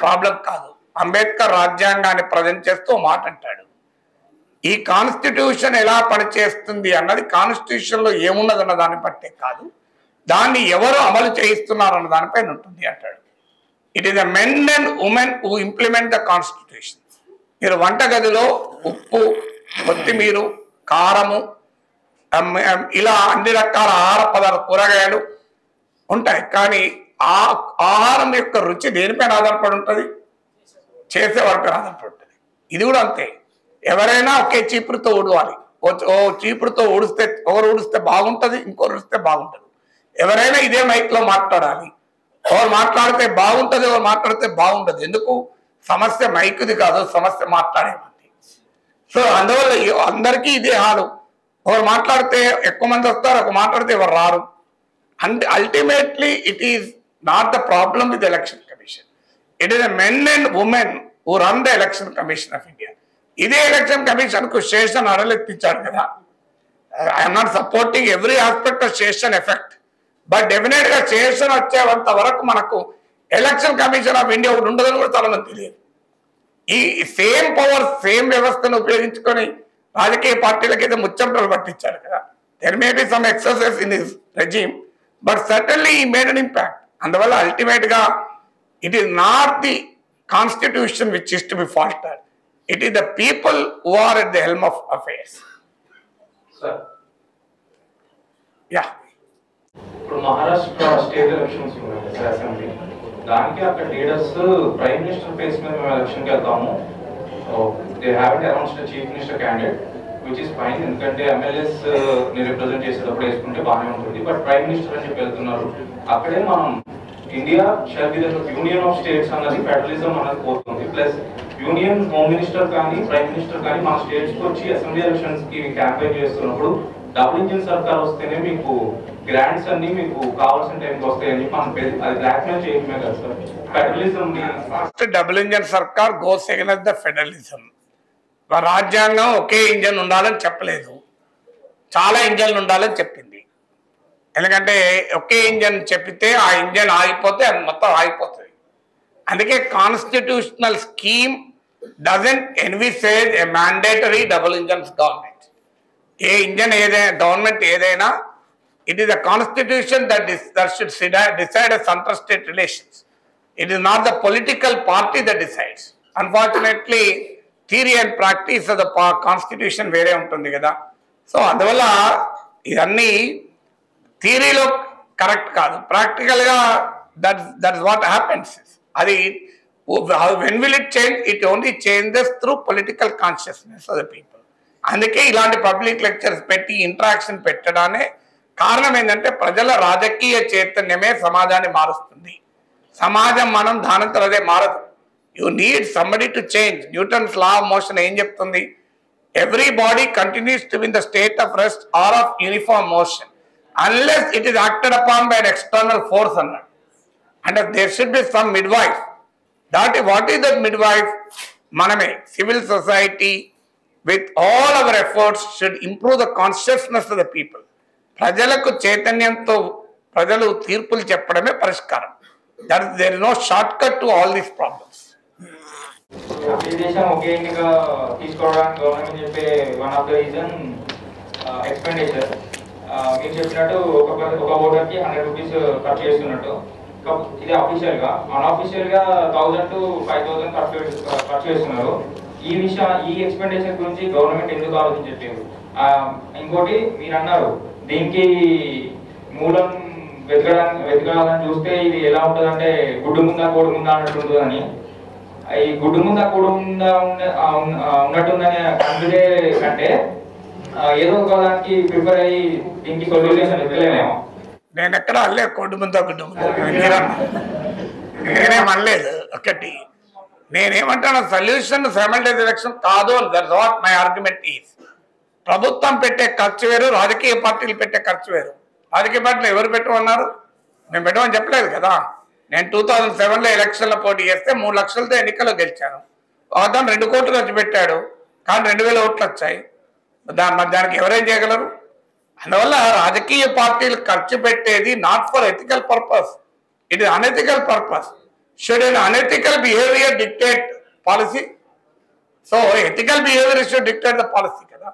[SPEAKER 5] ప్రాబ్లం కాదు. అంబేద్కర్ రాజ్యాంగాన్ని ప్రజెంట్ చేస్తూ మాట అంటాడు, ఈ కాన్స్టిట్యూషన్ ఎలా పనిచేస్తుంది అన్నది కాన్స్టిట్యూషన్ లో ఏమున్నదన్న దాన్ని బట్టే కాదు, దాన్ని ఎవరు అమలు చేయిస్తున్నారు అన్న దానిపైన ఉంటుంది అంటాడు. It is the men and women who implement the constitution. మీరు వంటగదిలో ఉప్పు, కొత్తిమీర, కారము, ఇలా అన్ని రకాల ఆహార పదార్థాలు, కూరగాయలు ఉంటాయి, కానీ ఆ ఆహారం యొక్క రుచి దేనిపైన ఆధారపడి ఉంటుంది? చేసేవారిపైన ఆధారపడి ఉంటుంది. ఇది కూడా అంతే. ఎవరైనా ఒకే చీపురుతో ఊడవాలి, ఓ చీపురుతో ఊడిస్తే ఒకరు ఊడిస్తే బాగుంటుంది, ఇంకొకరు ఊడిస్తే బాగుంటుంది. ఎవరైనా ఇదే మైక్ లో మాట్లాడాలి, ఎవరు మాట్లాడితే బాగుంటుంది, ఎవరు మాట్లాడితే బాగుంటుంది. ఎందుకు? సమస్య మైకుది కాదు, సమస్య మాట్లాడేది. సో అందువల్ల అందరికీ ఇదే హాలు. ఒకరు మాట్లాడితే ఎక్కువ మంది వస్తారు, ఒక మాట్లాడితే ఎవరు రారు. And ultimately it is not the problem with the election commission. It is the men and women who run the election commission of India. ఇదే ఎలక్షన్ కమిషన్ కు శేషన్ అడలెత్తించారు కదా. I am not supporting every aspect of Seshan effect, but definite గా శేషన్ వచ్చేంత వరకు మనకు election commission of India ఒకటి ఉండదని కూడా చాలా మంది తెలియదు. ఈ సేమ్ పవర్, సేమ్ వ్యవస్థను ఉపయోగించుకొని రాజకీయ పార్టీలకైతే ముచ్చంటలు పట్టించారు కదా. There may be some excesses in his regime, but certainly he made an impact. అందువల్ల అల్టిమేట్ గా it is not the constitution which is to be faulted. It is the people who are at the helm of affairs.
[SPEAKER 9] Sir.
[SPEAKER 5] Yeah.
[SPEAKER 9] ఇప్పుడు Maharashtra state elections ఉన్నాయి sir assembly, దానికి అక్కడ leaders prime minister place మీద మేము ఎలక్షన్కి వెళ్తాము, they have announced chief minister candidate which is fine, ఎందుకంటే MLAs ని రిప్రజెంట్ చేసేటప్పుడు వేసుకుంటే బాగానే ఉంటుంది. బట్ ప్రైమ్ మినిస్టర్ అని చెప్పి వెళ్తున్నారు, అక్కడే మనం India shall be the union of states అన్నది ఫెడరలిజం అన్నది పోతుంది. ప్లస్ యూనియన్ హోమ్ మినిస్టర్ కానీ ప్రైమ్ మినిస్టర్ కానీ మన స్టేట్స్కి వచ్చి అసెంబ్లీ ఎలక్షన్స్ కి క్యాంపెయిన్ చేస్తున్నప్పుడు డబుల్ ఇంజిన్ సర్కార్ వస్తేనే మీకు గ్రాంట్స్ అన్ని మీకు కావాల్సిన టైంకి వస్తాయని చెప్పి మనం అది బ్లాక్మెయిల్ చేయడమే కదా sir federalism.
[SPEAKER 5] First double engine సర్కార్ గోస్ అగైన్స్ట్ ద ఫెడరలిజం. రాజ్యాంగం ఒకే ఇంజన్ ఉండాలని చెప్పలేదు, చాలా ఇంజన్లు ఉండాలని చెప్పింది. ఎందుకంటే ఒకే ఇంజన్ చెప్పితే ఆ ఇంజన్ ఆగిపోతే అది మొత్తం ఆగిపోతుంది. అందుకే constitutional scheme doesn't envisage a mandatory double engines government. A engine ఏదైనా గవర్నమెంట్ ఏదైనా it is a constitution that should decide as inter-state relations. It is not the political party that decides. Unfortunately, theory and practice of the constitution వేరే ఉంటుంది కదా. So అందువల్ల ఇవన్నీ థియరీలో correct కాదు, ప్రాక్టికల్గా that's what happens. అది when will it change? It only changes through political consciousness of the people. అందుకే ఇలాంటి పబ్లిక్ లెక్చర్స్ పెట్టి ఇంటరాక్షన్ పెట్టడానే కారణం ఏంటంటే ప్రజల రాజకీయ చైతన్యమే సమాజాన్ని మారుస్తుంది. సమాజం మనం దానంతరదే మారదు. You need somebody to change. Newton's law of motion ఏం చెప్తుంది? Every body continues to be in the state of rest or of uniform motion unless it is acted upon by an external force అన్నాడు. అంటే there should be some midwife. What is that midwife? మనమే. Civil society with all our efforts should improve the consciousness of the people. ప్రజలకు చైతన్యంతో ప్రజలు తీర్పులు చెప్పడమే పరిష్కారం. There is no short cut to all these problems.
[SPEAKER 9] దేశం ఒకే ఎన్నిక తీసుకోవడానికి గవర్నమెంట్ చెప్పే one of the reason expenditure. మీరు చెప్పినట్టు ఒక ఓటర్కి 100 రూపీస్ ఖర్చు చేస్తున్నట్టు, ఇది అఫీషియల్ గా. అన్అఫీషియల్ గా 1000 to 5000 ఖర్చు చేస్తున్నారు. ఈ ఎక్స్పెండిచర్ గురించి గవర్నమెంట్ ఎందుకు ఆలోచించట్లేదు? ఇంకోటి మీరు అన్నారు దీనికి మూలం వెతకాలని చూస్తే ఇది ఎలా ఉంటుంది అంటే గుడ్డు ముందా కోడి ముందా అన్నట్టు ఉంటుందని. ఈ గుడ్డు ముందా కోడి ముందా ఉన్నట్టుందని కన్ఫ్యూజే కంటే ఏదో ఒక దానికి ప్రిపేర్ అయ్యి దీనికి సొల్యూషన్ వెతలేమేమో.
[SPEAKER 5] నేను ఎక్కడ అనలే కోడి ముందా గుడ్డు ముందా, నేనేం అనలేదు. ఒకటి నేనేమంటాను, సొల్యూషన్ సైమల్టేనియస్ ఎలక్షన్ కాదు. That's what my argument is. ప్రభుత్వం పెట్టే ఖర్చు వేరు, రాజకీయ పార్టీలు పెట్టే ఖర్చు వేరు. రాజకీయ పార్టీలు ఎవరు పెట్టమన్నారు? మేము పెట్టమని చెప్పలేదు కదా. నేను 2007లో ఎలక్షన్లో పోటీ చేస్తే 3 లక్షలతో ఎన్నికల్లో గెలిచాను. అతను 2 కోట్లు ఖర్చు పెట్టాడు, కానీ 2000 ఓట్లు వచ్చాయి. దానికి ఎవరేం చేయగలరు? అందువల్ల రాజకీయ పార్టీలు ఖర్చు పెట్టేది not for ethical purpose, it is unethical purpose. Should an unethical behaviour dictate policy? So ethical behaviour should dictate the policy కదా.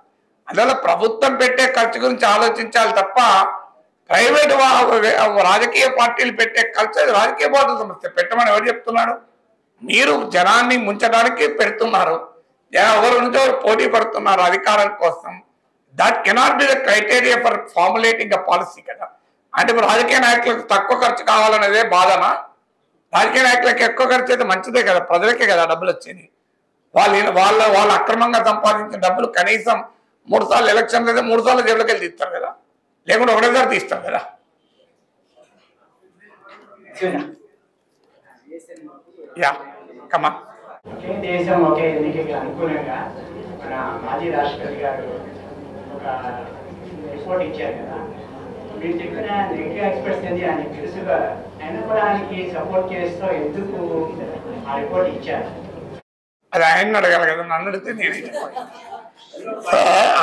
[SPEAKER 5] అందువల్ల ప్రభుత్వం పెట్టే ఖర్చు గురించి ఆలోచించాలి తప్ప ప్రైవేట్ రాజకీయ పార్టీలు పెట్టే ఖర్చు రాజకీయ పార్టీల సమస్య. పెట్టమని ఎవరు చెప్తున్నాడు? మీరు జనాన్ని ముంచడానికి పెడుతున్నారు. ఎవరి నుంచి ఎవరు పోటీ పడుతున్నారు అధికారం కోసం. That cannot be the criteria for formulating a policy కదా. అంటే ఇప్పుడు రాజకీయ నాయకులకు తక్కువ ఖర్చు కావాలనేదే బాధనా? రాజకీయ నాయకులకు ఎక్కువ ఖర్చు అయితే మంచిదే కదా, ప్రజలకే కదా డబ్బులు వచ్చేది. వాళ్ళు అక్రమంగా సంపాదించిన డబ్బులు కనీసం 3 సార్లు ఎలక్షన్ లేదా 3 సార్లు జైలుకి వెళ్ళి తీస్తారు కదా, లేకుంటే ఒకటేసారి తీస్తారు కదా.
[SPEAKER 10] దేశం ఒకే ఎన్నికకి అనుకూలంగా మన మాజీ రాష్ట్రపతి గారు ఒక రిపోర్ట్ ఇచ్చారు కదా. మీరు చెప్పిన నెగిటివ్ ఎక్స్పర్ట్స్ అనేది ఆయనకి తెలుసుగా, అయినా కూడా ఆయనకి సపోర్ట్ చేస్తూ ఎందుకు ఆ రిపోర్ట్ ఇచ్చారు?
[SPEAKER 5] అది ఆయన అడగాలి కదా, నన్ను అడిగితే నేనే చెప్పాలి.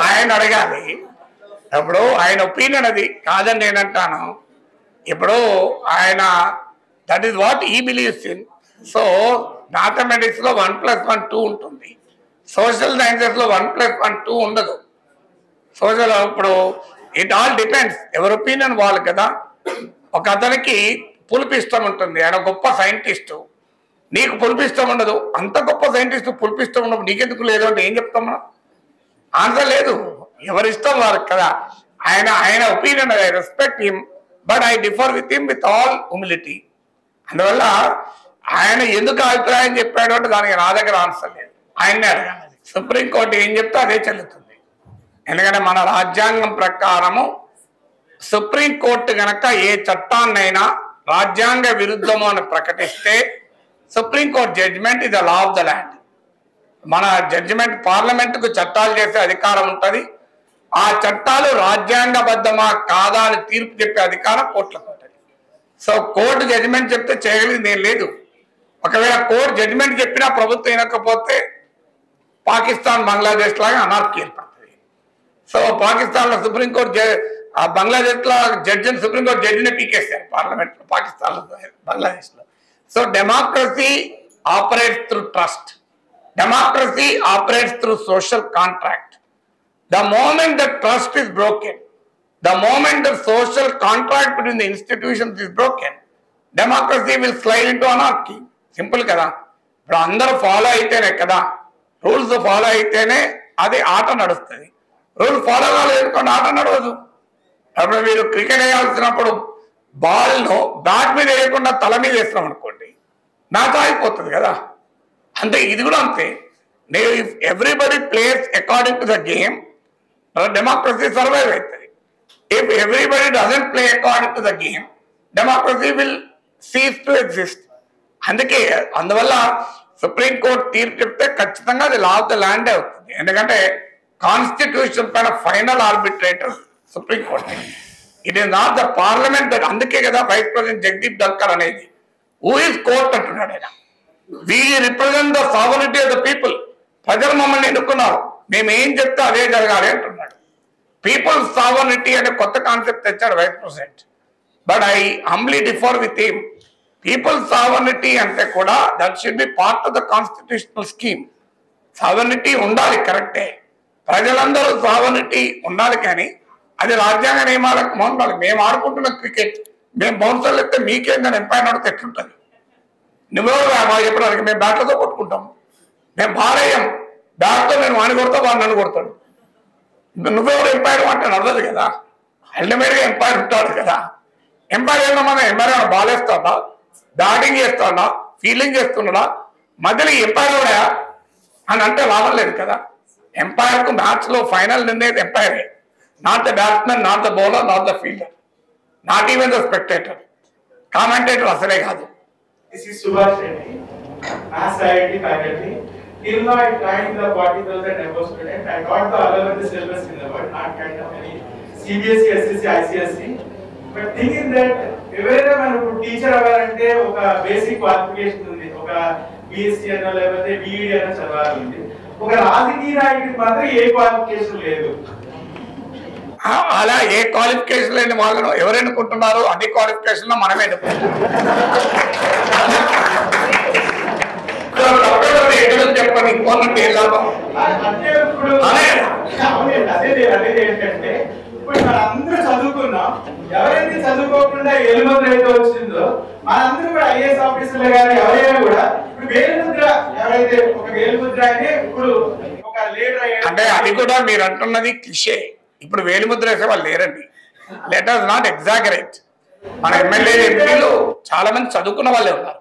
[SPEAKER 5] ఆయన అడగాలి. ఇప్పుడు ఆయన ఒపీనియన్ అది కాదని నేనంటాను. ఇప్పుడు ఆయన దట్ ఈస్ వాట్ ఈ బిలీవ్స్ ఇన్. సో మ్యాథమెటిక్స్లో 1+1 2 ఉంటుంది, సోషల్ సైన్సెస్లో 1+1 2 ఉండదు. సోషల్ ఇప్పుడు ఇట్ ఆల్ డిపెండ్స్, ఎవరి ఒపీనియన్ వాళ్ళు కదా. ఒక అతనికి పులుపు ఇష్టం ఉంటుంది, ఆయన గొప్ప సైంటిస్టు, నీకు పులుపు ఇష్టం ఉండదు. అంత గొప్ప సైంటిస్ట్ పులుపు ఇష్టం ఉన్నప్పుడు నీకెందుకు లేదు అంటే ఏం చెప్తాం మనం? ఆన్సర్ లేదు, ఎవరిష్టం వారికి కదా. ఆయన opinion, I respect him, but I differ with him with all humility. అందువల్ల ఆయన ఎందుకు అభిప్రాయం చెప్పాడు అంటే దానికి నా దగ్గర ఆన్సర్ లేదు, ఆయన్నే అడగాలి. సుప్రీంకోర్టు ఏం చెప్తే అదే చెల్లుతుంది. ఎందుకంటే మన రాజ్యాంగం ప్రకారము సుప్రీంకోర్టు గనక ఏ చట్టాన్నైనా రాజ్యాంగ విరుద్ధము అని ప్రకటిస్తే సుప్రీంకోర్టు జడ్జిమెంట్ ఇది లా ఆఫ్ ద ల్యాండ్. మన జడ్జిమెంట్ పార్లమెంటుకు చట్టాలు చేసే అధికారం ఉంటుంది. ఆ చట్టాలు రాజ్యాంగబద్ధమా కాదా అని తీర్పు చెప్పే అధికారం కోర్టులకు ఉంటుంది. సో కోర్టు జడ్జిమెంట్ చెప్తే చేయగలిగింది ఏం లేదు. ఒకవేళ కోర్టు జడ్జిమెంట్ చెప్పినా ప్రభుత్వం వినకపోతే పాకిస్తాన్ బంగ్లాదేశ్ లాగా అనార్కీ ఏర్పడుతుంది. సో పాకిస్తాన్లో సుప్రీంకోర్టు బంగ్లాదేశ్లో జడ్జిని సుప్రీంకోర్టు జడ్జిని పీకేశారు పార్లమెంట్లో, పాకిస్తాన్లో బంగ్లాదేశ్లో. So democracy operates through trust, democracy operates through social contract. The moment the trust is broken, the moment the social contract between the institutions is broken, democracy will slide into anarchy. Simple kada. ఇప్పుడు అందరూ follow అయితేనే కదా, rules follow అయితేనే అది ఆట నడుస్తుంది. Rules follow కాలేదనుకోండి ఆట నడవదు. అప్పుడు మీరు క్రికెట్ వేయాల్సినప్పుడు బాల్ను బ్యాట్ మీద వేయకుండా తల మీద వేస్తున్నాం అనుకోండి, మ్యాచ్ అయిపోతుంది కదా. అంతే ఇది కూడా అంతే. If everybody plays according to the game, democracy survive అవుతుంది. If everybody doesn't play according to the game, democracy will cease to exist. అందువల్ల సుప్రీంకోర్టు తీర్పు చెప్తే ఖచ్చితంగా అది లా ఆఫ్ ద ల్యాండ్ అవుతుంది. ఎందుకంటే కాన్స్టిట్యూషన్ పైన final arbitrator supreme court. It is not the parliament. అందుకే కదా వైస్ ప్రెసిడెంట్ జగదీప్ ధన్కర్ అనేది హూ ఈజ్ కోర్ట్ అంటున్నాడు ఆయన. We represent the sovereignty of the people. ప్రజలు మమ్మల్ని ఎన్నుకున్నారు, మేము ఏం చెప్తే అదే జరగాలి అంటున్నాడు. పీపుల్స్ సావర్నిటీ అనే కొత్త కాన్సెప్ట్ తెచ్చాడు vice president. But I humbly differ with him. People's sovereignty అంటే కూడా that should be part of the constitutional scheme. Sovereignty ఉండాలి, కరెక్టే. ప్రజలందరూ సావర్నిటీ ఉండాలి, కానీ అది రాజ్యాంగ నియమాలకు ఉండాలి. మేము ఆడుకుంటున్న క్రికెట్ మేము బౌన్సర్లు ఎత్తే మీకేందని ఎంపైర్ నడితే ఎట్లుంటుంది? నువ్వెవరు చెప్పడానికి? మేము బ్యాట్లతో కొట్టుకుంటాం, మేము భారేయం బ్యాట్తో. నేను వాడిని కొడతా, వాడు నన్ను కొడతాడు. నువ్వెవరు ఎంపైర్ అంటే నడవదు కదా. అల్టిమేట్గా ఎంపైర్ ఉంటాడు కదా. ఎంపైర్ ఏమన్నా ఎంపైర్ బాల్ వేస్తాడా, బ్యాటింగ్ చేస్తాడా, ఫీల్డింగ్ చేస్తున్నాడా? మధ్యలో ఎంపైర్ కూడా అని అంటే లాభం లేదు కదా. ఎంపైర్కు మ్యాచ్లో ఫైనల్ నిర్ణయం ఎంపైరే, not the batsmen, not the bowler, not the fielder, not even the spectator. Commentator అసలే కాదు.
[SPEAKER 11] This is Subhash Reddy, Mass IIT faculty. Till now I trained the 40,000 above students. I got the all over the syllabus in the world, not kind of any CBSE, SSC, ICSE. But thing is that ఎవరైనా మనకు teacher అవ్వాలంటే ఒక basic qualification ఉంది. ఒక BSc అన్న లేకపోతే BEd అన్న చదవాలి ఉంది. ఒక రాజకీయ నాయకుడికి మాత్రం ఏ క్వాలిఫికేషన్ లేదు.
[SPEAKER 5] అలా ఏ క్వాలిఫికేషన్ లేని వాళ్ళను ఎవరు ఎన్నుకుంటున్నారు? అన్ని క్వాలిఫికేషన్ మనమే చెప్పండి. ఇంకోనంటే ఏ లాభం?
[SPEAKER 11] అంటే ఇప్పుడు అదే ఏంటంటే ఇప్పుడు మనందరూ చదువుకున్నాం. ఎవరైతే చదువుకోకుండా ఎలుముద్ర అయితే వచ్చిందో మనందరూ కూడా ఐఏఎస్ ఆఫీసర్లు కానీ ఎవరైనా కూడా ఇప్పుడు వేలుముద్ర ఎవరైతే ఒక వేలుముద్ర అయితే ఇప్పుడు ఒక లీడర్ అయ్యాడు
[SPEAKER 5] అంటే అది కూడా మీరు అంటున్నది క్లిషే. ఇప్పుడు వేలిముద్ర వేసే వాళ్ళు లేరండి. Let us not exaggerate. మన ఎమ్మెల్యే ఎంపీలు చాలా మంది చదువుకున్న వాళ్ళే ఉన్నారు.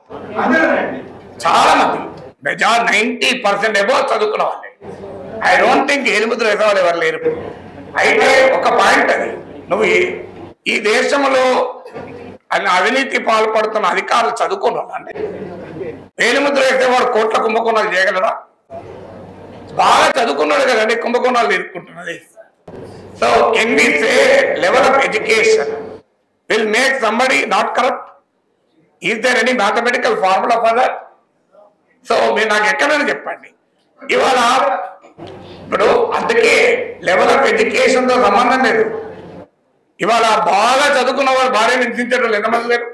[SPEAKER 5] చాలా మంది 90% ఎబో చదువుకున్న వాళ్ళే. ఐ డోంట్ థింక్ వేలిముద్ర వేసే వాళ్ళు ఎవరు లేరు. అయితే ఒక పాయింట్, అది నువ్వు ఈ దేశంలో అవినీతి పాల్పడుతున్న అధికారులు చదువుకున్న వాళ్ళండి. వేలిముద్ర వేసేవాడు కోట్ల కుంభకోణాలు చేయగలరా? బాగా చదువుకున్నాడు కదండి కుంభకోణాలు ఎదుర్కొంటున్నది. So can we say level of education will make somebody not corrupt? Is there any mathematical formula for that? So మీరు నాకు ఎక్కడైనా చెప్పండి. ఇవాళ ఇప్పుడు అందుకే లెవెల్ ఆఫ్ ఎడ్యుకేషన్తో సంబంధం లేదు. ఇవాళ బాగా చదువుకున్న వాళ్ళు భార్యను హింసించడం ఎంతమంది లేరు?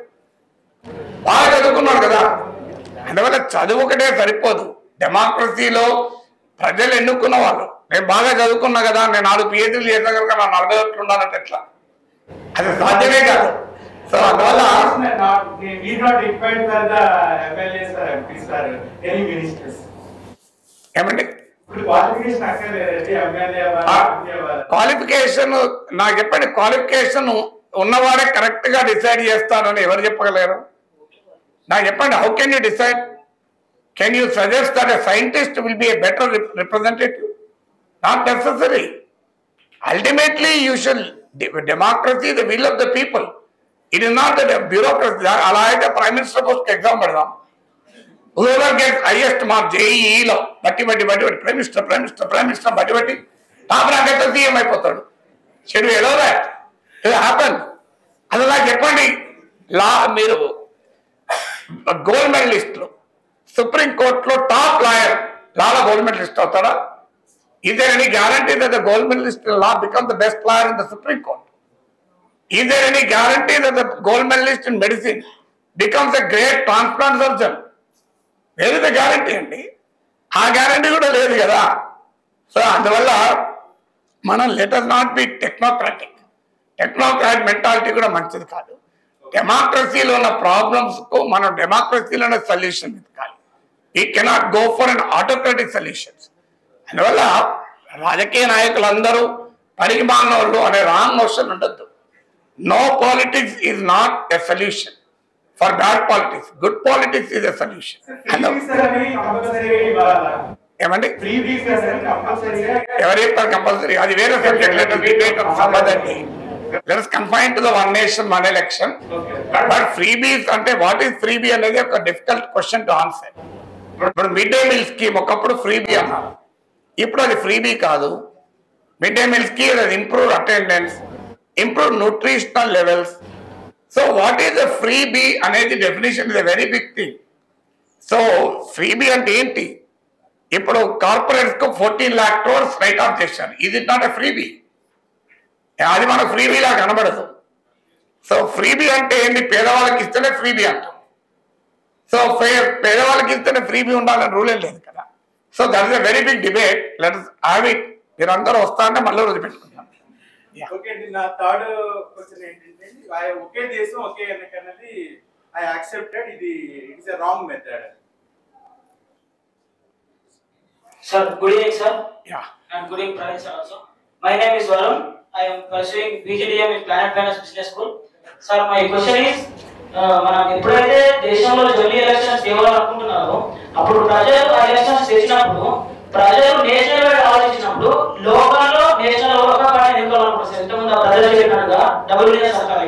[SPEAKER 5] బాగా చదువుకున్నాడు కదా. అందువల్ల చదువు ఒకటే సరిపోదు. డెమోక్రసీలో ప్రజలు ఎన్నుకున్న వాళ్ళు, నేను బాగా చదువుకున్నా కదా, నేను 4 PhDలు చేసిన కనుక నా 40 ఓట్లు ఉండాలంటే ఎట్లా? అది సాధ్యమే కాదు. సో అందువల్ల ఏమండి క్వాలిఫికేషన్ నాకు చెప్పండి. క్వాలిఫికేషన్ ఉన్నవాడే కరెక్ట్గా డిసైడ్ చేస్తానని ఎవరు చెప్పగలరు? నాకు చెప్పండి, how can you decide? Can you suggest that a scientist will be a better representative? Not necessary. Ultimately you should democracy the will of the people. It is not the bureaucracy. అలా అయితే prime minister post exam పెడదాం. Whoever gets highest mark JEEలో బట్టి prime minister బట్టి top rank అయితే CM అయిపోతాడు. Shed allow that ఇది happen. అలా చెప్పండి, లా మీరు గోల్డ్ మెడలిస్టులు సుప్రీం కోర్టులో టాప్ లాయర్ లాలో గోల్డ్ మెడలిస్ట్ అవుతాడా? Is there any guarantee that the gold medalist in law becomes the best lawyer in the Supreme Court? Is there any guarantee that the gold medalist in medicine becomes a great transplant surgeon? Where is the guarantee అండి? ఆ guarantee కూడా లేదు కదా. So అందువల్ల మనం let us not be technocratic. Technocrat mentality కూడా మంచిది కాదు. డెమోక్రసీలో ఉన్న ప్రాబ్లమ్స్కు మనం డెమోక్రసీలోనే సొల్యూషన్ వెతకాలి. We cannot go for an autocratic solutions. అందువల్ల రాజకీయ నాయకులందరూ పనికి మానవులు అనే రాంగ్ నోషన్ ఉండద్దు. No politics is not a solution for bad politics. Good politics is a solution. ఏమండి ఎవరి కంపల్సరీ అది వేరే సబ్జెక్ట్ సంబంధండి. Let us confine to the one nation, one election. But freebies అంటే వాట్ ఈస్ ఫ్రీబీ అనేది ఒక difficult question to answer. ఇప్పుడు mid day meal scheme ఒకప్పుడు ఫ్రీబీ అన్నారు, ఇప్పుడు అది ఫ్రీబీ కాదు. మిడ్ డే మీల్ స్కీమ్ అది improve attendance, improve nutritional levels. So what is the freebie అనేది definition is a very big thing. So freebie అంటే ఏంటి? ఇప్పుడు కార్పొరేట్స్ కు 14 lakh crores రైట్ ఆఫ్ చేశారు. ఇది నాట్ ఎ ఫ్రీబీ. అది మనకు ఫ్రీబీలా కనబడదు. సో ఫ్రీబీ అంటే ఏంటి? పేదవాళ్ళకి ఇస్తేనే ఫ్రీబీ అంటాం. సో పేదవాళ్ళకి ఇస్తేనే ఫ్రీబీ ఉండాలని రూల్ ఏం లేదు కదా. So that is a very big debate. Let us have it. మీరు అందరూ వస్తారంటే మళ్ళీ రోజు పెట్టుకుంటాం.
[SPEAKER 11] ఓకే అండి, నా థర్డ్ క్వశ్చన్ ఏంటంటే ఒకే దేశం ఒకే ఎన్నిక అనేది ఐ యాక్సెప్టెడ్, ఇది it's a wrong method.
[SPEAKER 12] Sir, good evening, sir.
[SPEAKER 5] Yeah.
[SPEAKER 12] And good evening, Praveen sir also. My name is Varun. I am pursuing VGDM in Planet Finance Business School. Sir, my question is, మనం ఎప్పుడైతే దేశంలో జమిలీ elections తేవాలనుకుంటున్నారో అప్పుడు ప్రజలు ఆ elections తెచ్చినప్పుడు ప్రజలు national wide ఆలోచించినప్పుడు లోకల్లో నేషనల్ ఒక పార్టీ ఎన్నుకోవాలనుకుంటారు. ఇంతకుముందు ప్రజలు చెప్పినట్టుగా డబ్ల్యూఏ సర్కార్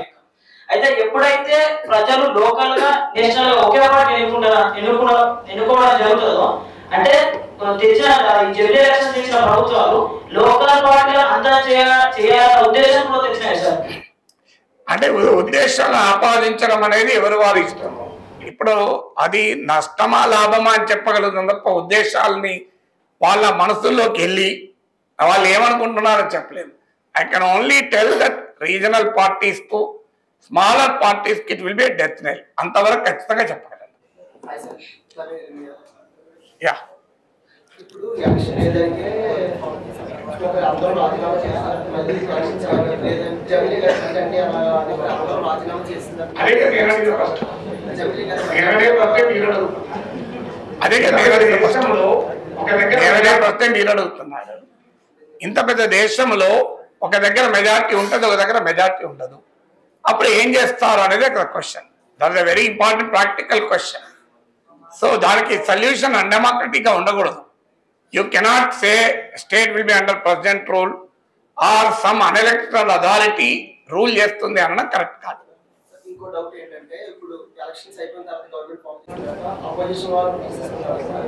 [SPEAKER 12] అయితే ఎప్పుడైతే ప్రజలు లోకల్ గా నేషనల్ ఒకే పార్టీ ఎన్నుకోవడం జరుగుతుందో అంటే తెచ్చిన జమిలీ ఎలక్షన్స్ తెచ్చిన ప్రభుత్వాలు లోకల్ పార్టీలు అంతా చేయాలన్న ఉద్దేశంతో తెచ్చినాయి సార్.
[SPEAKER 5] అంటే ఉద్దేశాలను ఆపాదించడం అనేది ఎవరు వారు ఇష్టము. ఇప్పుడు అది నష్టమా లాభమా అని చెప్పగలుగుతుంది తప్ప ఉద్దేశాలని వాళ్ళ మనసుల్లోకి వెళ్ళి వాళ్ళు ఏమనుకుంటున్నారో చెప్పలేదు. I can only tell that regional parties కు స్మాలర్ పార్టీస్ కి ఇట్ విల్ బి డెత్ నెల్. అంతవరకు ఖచ్చితంగా చెప్పగలను. యా
[SPEAKER 6] ఇప్పుడు ఎలక్షన్ ఏదైతే అందరూ రాజీనామా చేస్తారు, మళ్ళీ జమిలీ ఎలక్షన్ అంటే అందరూ రాజీనామా చేస్తున్నారు.
[SPEAKER 5] మీరు అడుగుతున్నారు, ఇంత పెద్ద దేశంలో ఒక దగ్గర మెజార్టీ ఉంటుంది, ఒక దగ్గర మెజార్టీ ఉండదు, అప్పుడు ఏం చేస్తారు అనేది ఒక question. That is a very important practical question. So దానికి సొల్యూషన్ అన్డెమోక్రటిక్ గా ఉండకూడదు. You cannot say state will be under president rule or some unelected authority rule చేస్తుంది అనడం కరెక్ట్ కాదు.
[SPEAKER 6] ఇంకో డౌట్ ఏంటంటే ఇప్పుడు ఎలక్షన్స్ అయిపోయిన తర్వాత గవర్నమెంట్ ఫామ్ చేసిన తర్వాత అపోజిషన్ వాళ్ళు తీసేస్తున్నారు సార్.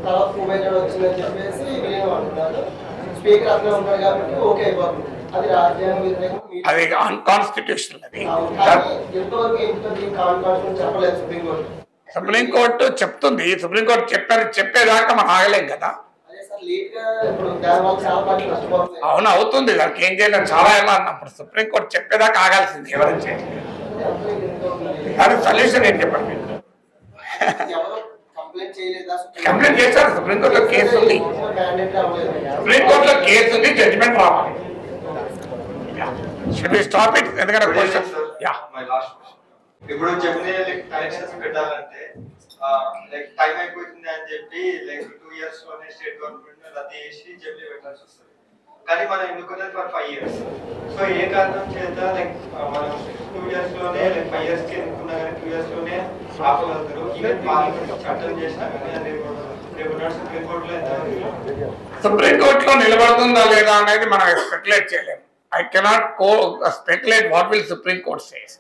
[SPEAKER 6] తర్వాత కోవిడ్ వచ్చిందని చెప్పేసి విలీనం అంటున్నారు. స్పీకర్ అట్లా ఉంటారు కాబట్టి ఓకే అయిపోతుంది. అది రాజ్యాంగ వ్యతిరేకం,
[SPEAKER 5] అది అన్కాన్స్టిట్యూషనల్. అది
[SPEAKER 6] ఎంతవరకు ఏంటంటే కాన్స్టిట్యూషన్ చెప్పలేదు సుప్రీంకోర్టు.
[SPEAKER 5] సుప్రీంకోర్టు చెప్తుంది. సుప్రీంకోర్టు చెప్పేదాకా మనం ఆగలేం కదా. అవును అవుతుంది, దానికి ఏం చేయలేదు. చాలా ఎలా అన్నప్పుడు సుప్రీంకోర్టు చెప్పేదాకా ఆగాల్సింది. ఎవరైనా చేయాలి దానికి సొల్యూషన్ ఏం చెప్పండి. కంప్లైంట్ చేశారు, సుప్రీంకోర్టులో కేసు ఉంది, సుప్రీంకోర్టులో కేసు ఉంది, జడ్జిమెంట్ రావాలి. Should we stop it? ఎందుకంటే క్వశ్చన్
[SPEAKER 13] ఇప్పుడు జమిలీ ఎలక్షన్స్ పెట్టాలంటే లైక్ టైం అయిపోతుంది అని చెప్పి లైక్ 2 years లోనే స్టేట్ గవర్నమెంట్ రద్దు చేసి జమిలీ పెట్టాల్సి వస్తుంది. కానీ మనం ఎన్నుకున్నది ఫర్ 5 years. సో ఏ కారణం చేత లైక్ మనం 2 years లోనే లైక్ 5 years కి ఎన్నుకున్నా కానీ 2 years లోనే ఆపగలుగుతారు. ఈవెన్ పార్లమెంట్ చట్టం చేసినా కానీ
[SPEAKER 5] సుప్రీం కోర్టులో నిలబడుతుందా లేదా అనేది మనం స్పెక్యులేట్ చేయలేము. I cannot speculate what will supreme court says.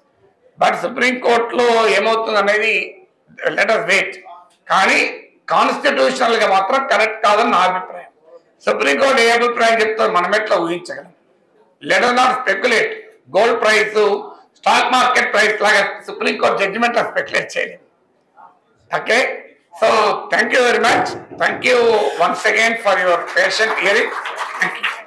[SPEAKER 5] But supreme కోర్టులో ఏమవుతుంది అనేది లెట్ us వెయిట్. కానీ కాన్స్టిట్యూషనల్ గా మాత్రం కరెక్ట్ కాదని నా అభిప్రాయం. సుప్రీం కోర్టు ఏ అభిప్రాయం చెప్తారు మనం ఎట్లా ఊహించగలం. Let us not speculate. Gold price, stock market price లాగా సుప్రీం కోర్టు జడ్జిమెంట్ స్పెక్యులేట్ చేయలేము. Okay, so thank you very much. Thank you once again for your patient hearing. Thank you.